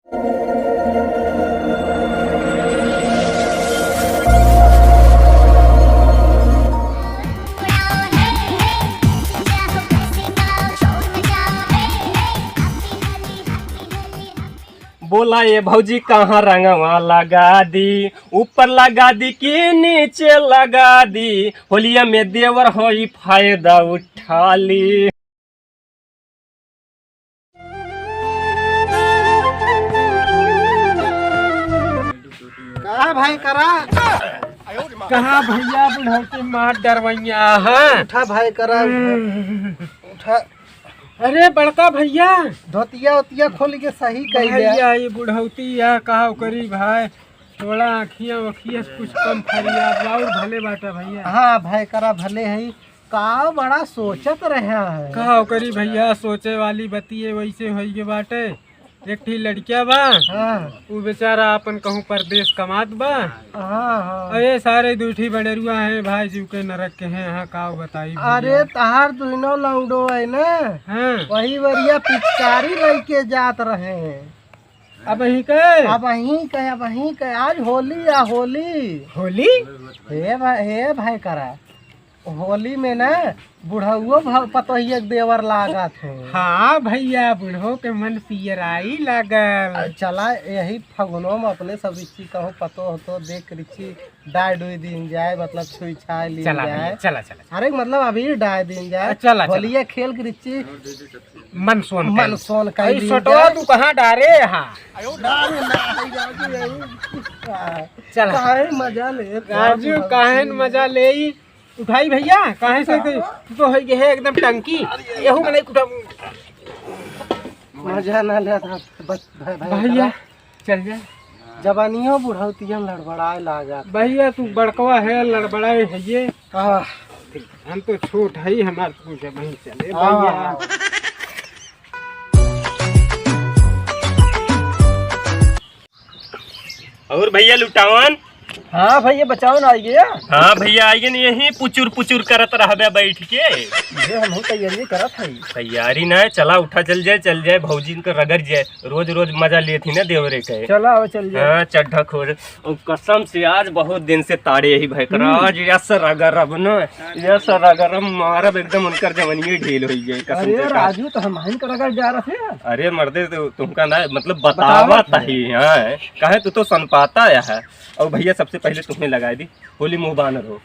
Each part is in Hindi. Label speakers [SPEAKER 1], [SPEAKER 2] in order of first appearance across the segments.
[SPEAKER 1] बोला ये भौजी कहाँ रंगवा लगा दी, ऊपर लगा दी कि नीचे लगा दी, होलिया में देवर होई फायदा उठा ली।
[SPEAKER 2] कहा भाई करा
[SPEAKER 1] कहाँ भैया बुढ़ौती मार डरवैया है।
[SPEAKER 2] उठा भाई करा उठा।
[SPEAKER 1] अरे बड़का भैया
[SPEAKER 2] धोतिया उतिया खोल के सही कही
[SPEAKER 1] भैया ये बुढ़ौती या कहा करी भाई, थोड़ा आँखियाँ वखिया कुछ कम फरिया और भले बाटा भैया।
[SPEAKER 2] हाँ भाई करा भले है का बड़ा सोचत रहा है।
[SPEAKER 1] कहा करी भैया, सोचे वाली बतिये वैसे होई के बाटे। एक ठी लड़किया बा,
[SPEAKER 2] हाँ
[SPEAKER 1] वो बेचारा अपन कहूँ परदेश कमात बा।
[SPEAKER 2] हाँ
[SPEAKER 1] अरे सारे दूठी बनेरुआ हैं भाई जीव के नरक के हैं। हाँ का बताई
[SPEAKER 2] अरे तहार दोनों लौंडो है ना,
[SPEAKER 1] हाँ
[SPEAKER 2] वही वरिया पिचकारी लेके जात रहे हैं।
[SPEAKER 1] अब यही के
[SPEAKER 2] अब वहीं के आज होली या होली
[SPEAKER 1] होली
[SPEAKER 2] हे भाई करा होली में ना बुढ़ाओ पतोहिया देवर लागत है।
[SPEAKER 1] हाँ भैया बुढ़ो के मन पियराई लागल।
[SPEAKER 2] चला यही फगुनों में अपने सब रिची कहो पतो हो तो देख रिची डाय डुई दिन जाए, मतलब छुई छाई ली जाए।
[SPEAKER 1] चला चला
[SPEAKER 2] अरे मतलब अभी डाय दिन जाए।
[SPEAKER 1] चला
[SPEAKER 2] होलिया खेल के रिची
[SPEAKER 1] मन सोन
[SPEAKER 2] का
[SPEAKER 1] तू कहाँ डारे। हाँ चल
[SPEAKER 2] काहे मजा ले
[SPEAKER 1] राजू, काहे मजा ले उठाई भैया। काहे से तो है ये एकदम टंकी यहू में नहीं उठा
[SPEAKER 2] मजा ना ले
[SPEAKER 1] भैया। चल जा
[SPEAKER 2] जवानियों बुढ़ौतिया लड़बड़ाए लागा।
[SPEAKER 1] भैया तू बड़कवा है लड़बड़ाए है ये, हम तो छोट है हमारे पूछे वहीं चले भैया। और भैया लुटावन।
[SPEAKER 2] हाँ भैया बचाओ ना आइए।
[SPEAKER 1] हाँ भैया आइए नहीं, यही पुचुर पुचुर करत रहबे बैठ के।
[SPEAKER 2] हम तैयारी करत है।
[SPEAKER 1] तैयारी ना चला उठा चल जाए भौजी का रगड़ जाए। रोज रोज मजा लेती ना देवरे के।
[SPEAKER 2] चला चल जाए।
[SPEAKER 1] हाँ चड्ढा खोर कसम से आज बहुत दिन से ताड़े यही भाई कर आज यस रगरब न यस रगरब मारब एकदम उनकर जवनिये ढील हो जाए कसम से।
[SPEAKER 2] राजू तो हम कर रगड़ जा रहे हैं।
[SPEAKER 1] अरे मर्दे तो तुमका ना मतलब बतावा ही। हाँ कहे तू तो सन पाता है। और भैया सबसे पहले तुम्हें लगा दी होली मुँह बानर हो।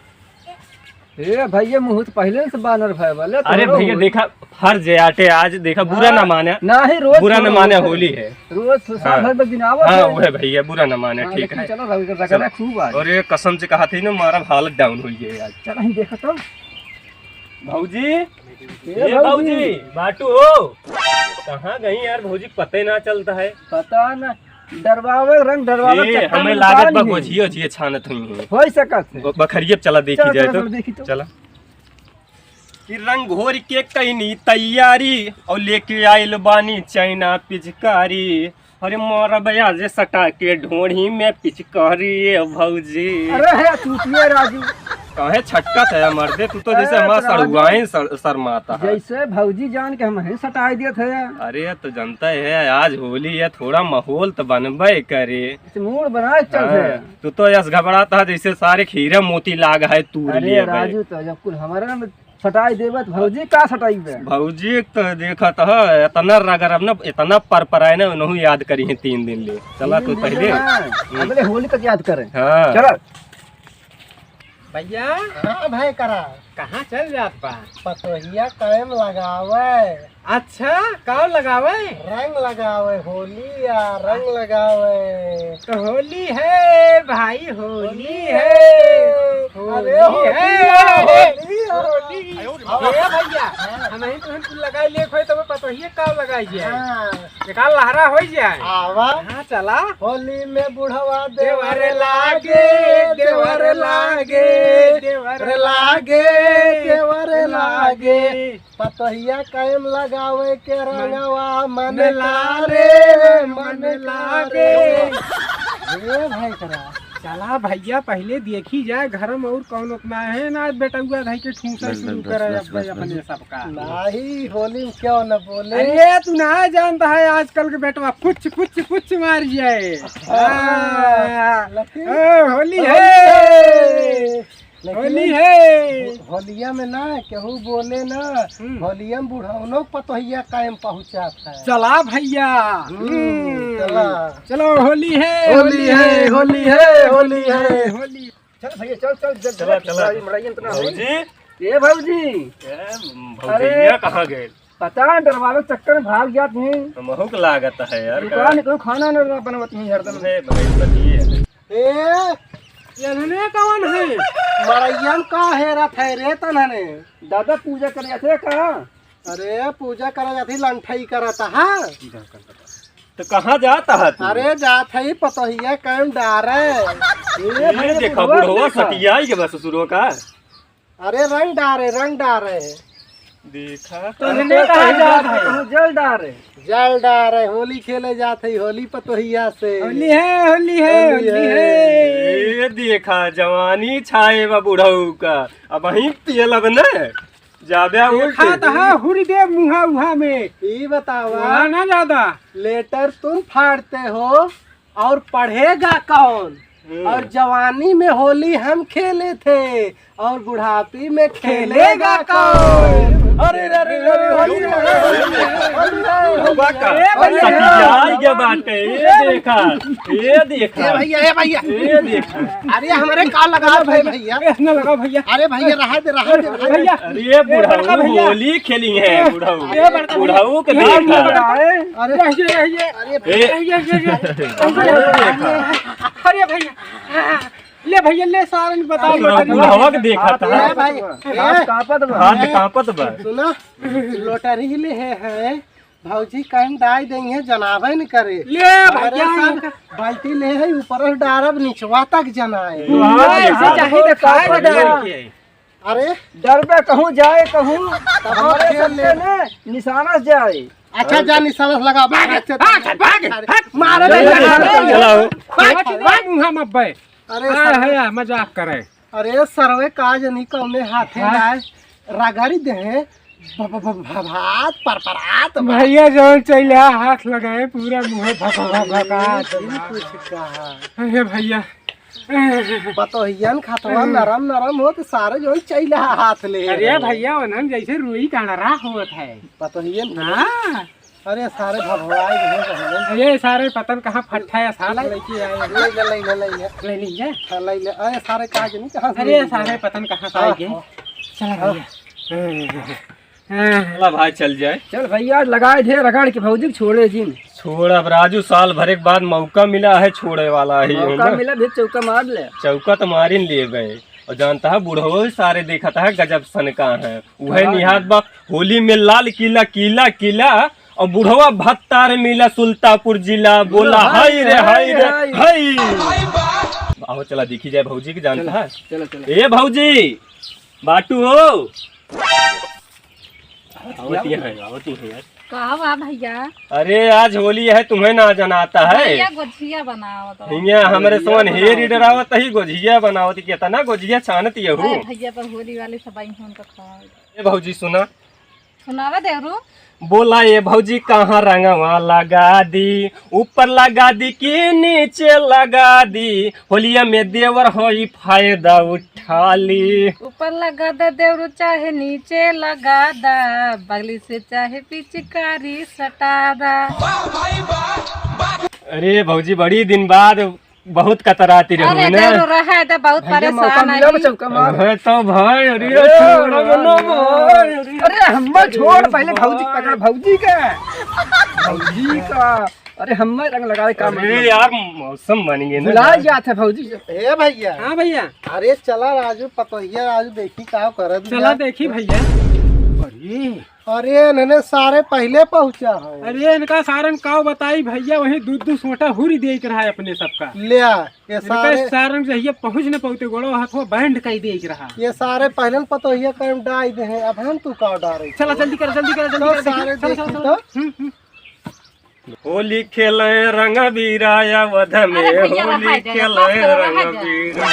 [SPEAKER 2] ए भैया मुँह तो पहले से बानर भाई वाले।
[SPEAKER 1] अरे भैया देखा फर्ज है आटे आज देखा बुरा ना माने
[SPEAKER 2] ना ही रोज
[SPEAKER 1] बुरा न माने होली है
[SPEAKER 2] रोज
[SPEAKER 1] हाँ वो है भैया बुरा न माने ठीक है।
[SPEAKER 2] चलो खूब
[SPEAKER 1] और ये कसम से कहा थी ना हमारा हालत डाउन हुई है आज।
[SPEAKER 2] चल हम देखा तो
[SPEAKER 1] भौजी भौजी बाटू हो कहाँ गई यार भौजी पता ही ना चलता है।
[SPEAKER 2] पता ना डरवावे रंग डरवावे
[SPEAKER 1] हमें लागत बा गोझियो छिए छानत हुई है
[SPEAKER 2] होई सकत है।
[SPEAKER 1] बखरिए चला देखी जाए
[SPEAKER 2] तो
[SPEAKER 1] चला कि रंग घोर के कईनी तैयारी और लेके आइल बानी चाइना पिचकारी। अरे मोरा भैया जे सटा के ढोढ़ी में पिचकारी भौजी।
[SPEAKER 2] अरे है चूतिया राजू
[SPEAKER 1] काहे छटका था मर्दे तू तो जैसे हमारा सड़ुआए शर्माता है।
[SPEAKER 2] जैसे भौजी जान के हम ही सटाई दिए थे।
[SPEAKER 1] अरे तो जनता है आज होली है थोड़ा माहौल तो बनबे करे
[SPEAKER 2] मूड बना चल रहे।
[SPEAKER 1] तू तो यस घबराता है जैसे सारे खीरे मोती लाग है तू।
[SPEAKER 2] अरे राजू तो जब कुल हमारा सटाई देवत भौजी का सटाई
[SPEAKER 1] भौजी तो देखा तो इतना रगरब ना इतना परपराए ना उन्होंने याद करी है 3 दिन ले। चला तू पहले
[SPEAKER 2] अगले होली तक याद करें।
[SPEAKER 1] हाँ
[SPEAKER 2] चलो
[SPEAKER 1] भैया।
[SPEAKER 2] हाँ भाई करा
[SPEAKER 1] कहाँ चल जात बा
[SPEAKER 2] पतोहिया कायम लगावे।
[SPEAKER 1] अच्छा का लगावे
[SPEAKER 2] रंग लगावे होली या रंग लगावे।
[SPEAKER 1] तो होली है भाई होली है
[SPEAKER 2] अरे
[SPEAKER 1] होली भैया हम ही तो लगाई ले खोई तो पता ही का लगाई जाए का लहरा हो जाए।
[SPEAKER 2] आवा
[SPEAKER 1] हाँ चला
[SPEAKER 2] होली में बुढ़वा
[SPEAKER 1] देवर लागे देवर लागे देवर
[SPEAKER 2] लागे देवर लागे पतोहिया कायम लगावे के रंगवा मन लागे।
[SPEAKER 1] मन लागे।
[SPEAKER 2] भाई करा
[SPEAKER 3] चला भैया पहले देखी जाए घर में और कौन उतना है ना बेटा हुआ भाई के ठूसा शुरू करे अपने सबका।
[SPEAKER 2] नहीं होली में क्यों न बोले।
[SPEAKER 3] अरे तू ना जानता है आजकल के बेटवा कुछ कुछ कुछ मार जाए। होली है होली है।
[SPEAKER 2] होलिया में ना केहू बोले ना, होलिया में बुढ़ौनो पतोहिया कायम पहुँचाता है।
[SPEAKER 3] चला भैया
[SPEAKER 2] चला
[SPEAKER 3] चलो होली है
[SPEAKER 2] होली है होली है होली है।
[SPEAKER 3] होली।
[SPEAKER 4] चल भैया चल चल
[SPEAKER 1] चला चला
[SPEAKER 4] भौजी
[SPEAKER 1] भौजी
[SPEAKER 4] ये भौजी
[SPEAKER 1] भौजिया कहाँ गए?
[SPEAKER 4] पता दरबार के चक्कर में भाग जाते हैं।
[SPEAKER 1] महक लागत है यार।
[SPEAKER 4] दुकान को खाना न बनवती हैं हरदम।
[SPEAKER 3] ये कौन है?
[SPEAKER 2] मरैया में का हेरत है रे तन्हने?
[SPEAKER 4] दादा पूजा करे थे कहा?
[SPEAKER 2] अरे पूजा करा जाती लंठई करता है।
[SPEAKER 1] तो कहाँ जाता है तू?
[SPEAKER 2] अरे जात है पतोहिया कायम डारे।
[SPEAKER 1] ये देखा बुढ़वा सटिया के बस ससुरो का।
[SPEAKER 2] अरे रंग डारे
[SPEAKER 1] देखा
[SPEAKER 4] तो कहा जाता है? जल डार है।
[SPEAKER 2] जल डारे होली खेले जाते है होली पतोहिया से।
[SPEAKER 3] होली है होली है होली है।
[SPEAKER 1] ये देखा जवानी छाए बा बुढ़ऊ का। अब वहीं पियल अब न जाबे
[SPEAKER 3] खाता है हुरी दे मुहा उहा में।
[SPEAKER 2] ये बतावा
[SPEAKER 3] ना ज्यादा
[SPEAKER 2] लेटर तुम फाड़ते हो और पढ़ेगा कौन? और जवानी में होली हम खेले थे और बुढ़ापी में खेलेगा कौन? अरे अरे
[SPEAKER 1] बाटे ये देखा
[SPEAKER 2] भैया
[SPEAKER 1] ये देखा।
[SPEAKER 2] अरे हमारे का लगा भैया
[SPEAKER 3] ना लगा भैया।
[SPEAKER 2] अरे भैया रहा दे
[SPEAKER 3] भैया
[SPEAKER 1] अरे बुढ़ऊ होली खेली है बुढ़ऊ के देखा।
[SPEAKER 3] अरे भैया ले भैया ले सारन बताओ।
[SPEAKER 1] बुढ़वा के देखा था
[SPEAKER 2] भाई
[SPEAKER 1] हाथ कांपत बा।
[SPEAKER 2] सुना लोटरी ले है भौजी कहीं डाई देंगे जनावे न करे।
[SPEAKER 3] ले भैया
[SPEAKER 2] बाल्टी ले है ऊपर डारब निचवा तक जनाए।
[SPEAKER 3] ऐसे चाहे तो खाए डर।
[SPEAKER 2] अरे
[SPEAKER 4] डर पे कहूँ जाए कहूँ
[SPEAKER 2] हमारे
[SPEAKER 4] खेल लेने निशाना से जाए।
[SPEAKER 2] अच्छा जा निशाना लगा
[SPEAKER 3] मारे।
[SPEAKER 2] अरे
[SPEAKER 3] मजाक करे।
[SPEAKER 2] अरे सरवे काज नहीं कौने हाथे लाए रगड़ी दे भात परपरात
[SPEAKER 3] भैया जो चले हाथ लगाए पूरा मुँह भका।
[SPEAKER 2] कुछ कहा
[SPEAKER 3] अरे भैया
[SPEAKER 2] पतोहियन खतवा नरम नरम हो तो सारे जो चैला हाथ ले।
[SPEAKER 3] अरे भैया उन्हन जैसे रुई कांडरा होत है
[SPEAKER 2] पतोहियन
[SPEAKER 3] हाँ।
[SPEAKER 2] अरे सारे भभवाई गए
[SPEAKER 3] ये सारे पतन कहाँ फट्टा है साथ लेके आए
[SPEAKER 2] ले
[SPEAKER 3] लीजिए।
[SPEAKER 2] अरे सारे काज नहीं कहाँ से
[SPEAKER 3] अरे सारे पतन कहाँ से आएंगे। चला भैया
[SPEAKER 1] भाई चल जाए।
[SPEAKER 4] चल भैया लगाए थे रगड़ के भौजी छोड़े जिन।
[SPEAKER 1] छोड़ अब राजू साल भर के बाद मौका मिला है छोड़े वाला ही
[SPEAKER 4] मौका मिला भी चौका मार ले।
[SPEAKER 1] चौका तो मारी ले गए और जानता है बुढ़ो सारे देखा था गजब सन का है वह निहात बा। होली में लाल किला किला किला और बुढ़वा भत्तार मिला सुल्तापुर जिला बोला हाय रे हाय रे हाय। आओ चला देखी जाए भौजी की जानता है।
[SPEAKER 4] चलो चलो
[SPEAKER 1] ए भौजी बाटू हो आवती है यार।
[SPEAKER 5] कहा बा भैया?
[SPEAKER 1] अरे आज होली है तुम्हें ना जनाता है।
[SPEAKER 5] भैया गोझिया बनावत हो।
[SPEAKER 1] हिया हमरे सोन हेर डरावत ही गोझिया बनावत केतना गोझिया छानत यहू।
[SPEAKER 5] अरे भैया पर होली वाले सब आई होन का खा।
[SPEAKER 1] ए भौजी सुना
[SPEAKER 5] सुनावा देवरू।
[SPEAKER 1] बोला ये भौजी कहाँ रंगवा लगा दी ऊपर लगा दी कि नीचे लगा दी होलिया में देवर होई फायदा उठा ली।
[SPEAKER 5] ऊपर लगा दा देवरू चाहे नीचे लगा दा बगली से चाहे पिचकारी सटा दा।
[SPEAKER 1] अरे भौजी बड़ी दिन बाद बहुत कतराती रही
[SPEAKER 5] अरे
[SPEAKER 1] ना।
[SPEAKER 5] देवरू रहा था बहुत परेशान है।
[SPEAKER 4] चौका मार।
[SPEAKER 1] है तो भाई अरे छोड़ो भाई।
[SPEAKER 4] अरे हम छोड़ पहले भौजी पकड़ भौजी का। अरे हम रंग लगाए काम।
[SPEAKER 1] अरे यार मौसम बन गए ना।
[SPEAKER 4] बुला जाते भौजी से।
[SPEAKER 2] ए भैया
[SPEAKER 3] हाँ भैया
[SPEAKER 2] अरे चला राजू पतोहिया राजू देखी का करत
[SPEAKER 3] चला देखी भैया।
[SPEAKER 2] अरे इन्होंने सारे पहले पहुंचा है।
[SPEAKER 3] अरे इनका सारन काव बताई भैया वही दूध दूध सोटा हुरी देख रहा है अपने सबका।
[SPEAKER 2] लिया ये सारे
[SPEAKER 3] सारन जहिया पहुँच न पहुँचे गोड़ो हाथों बैंड कई देख रहा।
[SPEAKER 2] ये सारे पहले पतोहिया काम डाई दे हैं अब हम तू का डारे।
[SPEAKER 3] चला जल्दी कर जल्दी कर
[SPEAKER 2] तो सारे देखी तो
[SPEAKER 1] होली खेले रंग बीराया वध में, होली खेले रंग बीरा।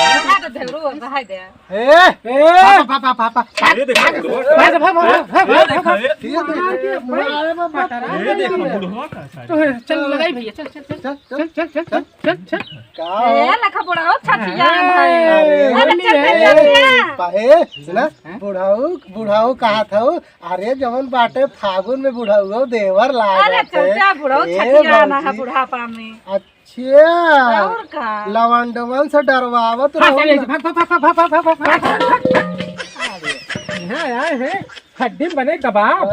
[SPEAKER 2] पापा पापा
[SPEAKER 1] ये देखो बुढ़वा ये देखो बुढ़वा का साड़ी।
[SPEAKER 3] चल लगाई भैया, चल चल चल चल चल चल चल चल चल
[SPEAKER 2] बुढ़ाऊ कहा था अरे जवन बाटे फागुन में बुढ़ाऊ देवर
[SPEAKER 5] बुढ़ापा में
[SPEAKER 2] अच्छा लवंडवन से डरवावत
[SPEAKER 3] हड्डी बने कबाब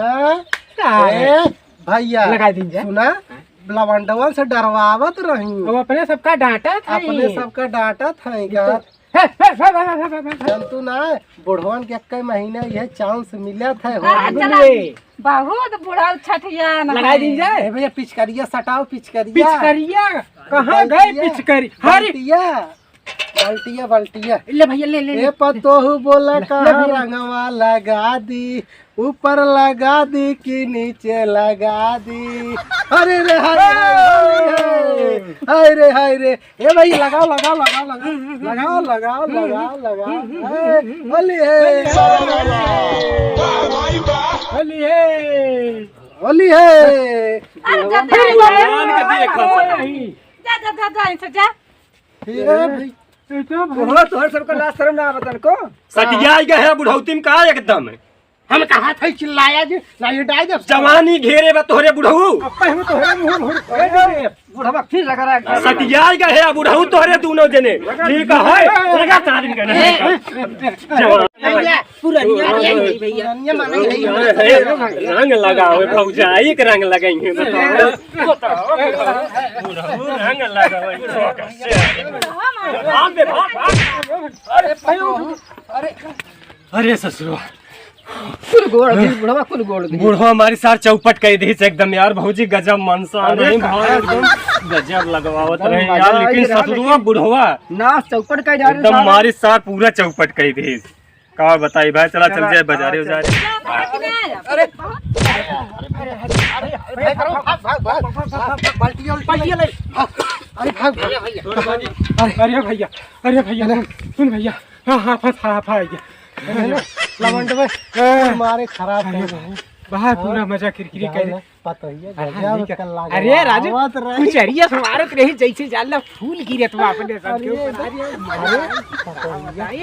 [SPEAKER 2] भैया
[SPEAKER 3] लगा दीजिए।
[SPEAKER 2] सुना लवंडवन से डरवावत रही,
[SPEAKER 3] वो अपने सबका डांटा था,
[SPEAKER 2] अपने सबका डांटा था जंतु ना बुढ़वन के कई महीने यह चांस मिला था।
[SPEAKER 5] बहुत बुढ़ा छठिया
[SPEAKER 3] लगा दीजिए
[SPEAKER 2] भैया पिचकरिया सटाओ, पिचकरिया
[SPEAKER 3] पिचकरिया कहाँ गए पिचकरी?
[SPEAKER 2] बाल्टिया बाल्टिया
[SPEAKER 3] ले भैया ले ले
[SPEAKER 2] पतोहू बोला कहाँ रंगवा लगा दी, ऊपर लगा दी कि नीचे लगा दी। अरे रे हाय रे हाय रे ए भाई लगाओ लगाओ लगाओ लगाओ लगाओ लगाओ लगाओ होली है
[SPEAKER 3] होली है
[SPEAKER 2] होली है।
[SPEAKER 4] बुढ़वा तोहर सबका लाश शर्म ना बतन को
[SPEAKER 1] सटिया गया बुढ़ौती का एकदम
[SPEAKER 2] हम कहा था चिल्लाया जी लाइए डाल दे
[SPEAKER 1] जवानी घेरे बा तोहरे बुढ़ऊ
[SPEAKER 4] बुढ़वा फिर लगा रहा
[SPEAKER 1] सटिया गया बुढ़ऊ तोहरे दोनों जने ठीक है लगा तारीन का रंग लगाओ भौजा एक रंग लगाएंगे रंग लगाओ। अरे ससुर
[SPEAKER 4] कुल गोड़ दी बुढ़वा, कुल गोड़ दी
[SPEAKER 1] बूढ़ो हमारी सार चौपट कह दी एकदम यार भौजी गजब मनसा नहीं भाई एकदम गजब लगवावत रहे यार, लेकिन ससुरुआ बुढ़वा
[SPEAKER 4] ना चौपट का जा
[SPEAKER 1] एकदम हमारी सार पूरा चौपट कह दी। का बताई भाई, चला चल जाए बाजारे उजारे।
[SPEAKER 3] अरे भैया अरे भैया सुन भैया हाँ हाँ फंसा
[SPEAKER 2] लवंड में तुम्हारे खराब
[SPEAKER 3] बाहर पूरा मजा किरकिरी कर
[SPEAKER 2] पता ही
[SPEAKER 3] अरे राजू कुछ अरिया समारत रही जैसे जाला फूल गिरे तुम अपने सर के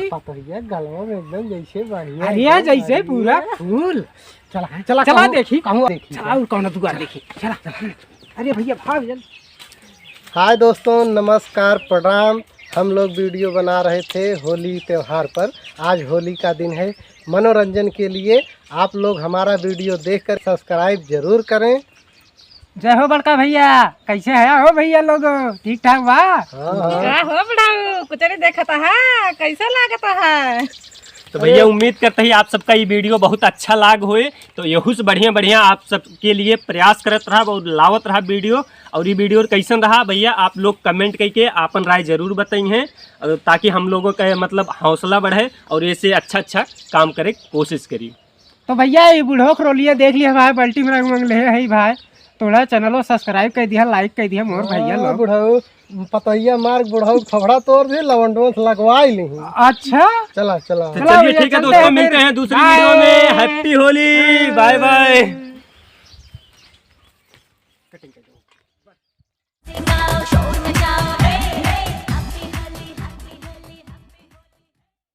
[SPEAKER 2] पता ही गलवा में एकदम जैसे बढ़िया
[SPEAKER 3] अरिया जैसे पूरा फूल।
[SPEAKER 2] चला चला
[SPEAKER 3] चला देखी
[SPEAKER 2] कहूँ देखी
[SPEAKER 3] चला और कौन दुकान देखी चला अरे भैया भाग जल्दी।
[SPEAKER 2] हाय दोस्तों नमस्कार प्रणाम। हम लोग वीडियो बना रहे थे होली त्यौहार पर। आज होली का दिन है, मनोरंजन के लिए आप लोग हमारा वीडियो देखकर सब्सक्राइब जरूर करें।
[SPEAKER 3] जय हो बड़का भैया, कैसे है हो भैया लोग? ठीक ठाक बा?
[SPEAKER 5] क्या हो बड़ा कुछ नहीं देखता है, कैसा लागता है?
[SPEAKER 1] तो भैया उम्मीद करते हैं आप सबका ये वीडियो बहुत अच्छा लाग होए, तो यहू से बढ़िया बढ़िया आप सबके लिए प्रयास करत रहा और लावत रहा वीडियो। और ये वीडियो कैसन रहा भैया आप लोग कमेंट करके अपन राय जरूर बताई हैं, ताकि हम लोगों का मतलब हौसला बढ़े और ऐसे अच्छा अच्छा काम करे कोशिश करी।
[SPEAKER 3] तो भैया ये बूढ़ो रोलिया देख लिया भाई, बल्टी में रंग मंगले है भाई, थोड़ा चैनल सब्सक्राइब कर दिया, लाइक कर दिया मोर भैया लोग।
[SPEAKER 2] बुढ़ाऊ पतैया मार्ग बुढ़ाऊ फफड़ा तोड़ दे लवंडों से लगवा ही नहीं।
[SPEAKER 3] अच्छा
[SPEAKER 2] चला चला
[SPEAKER 1] तो चलिए ठीक है दोस्तों, मिलते हैं दूसरी वीडियो में। Happy Holi, bye bye.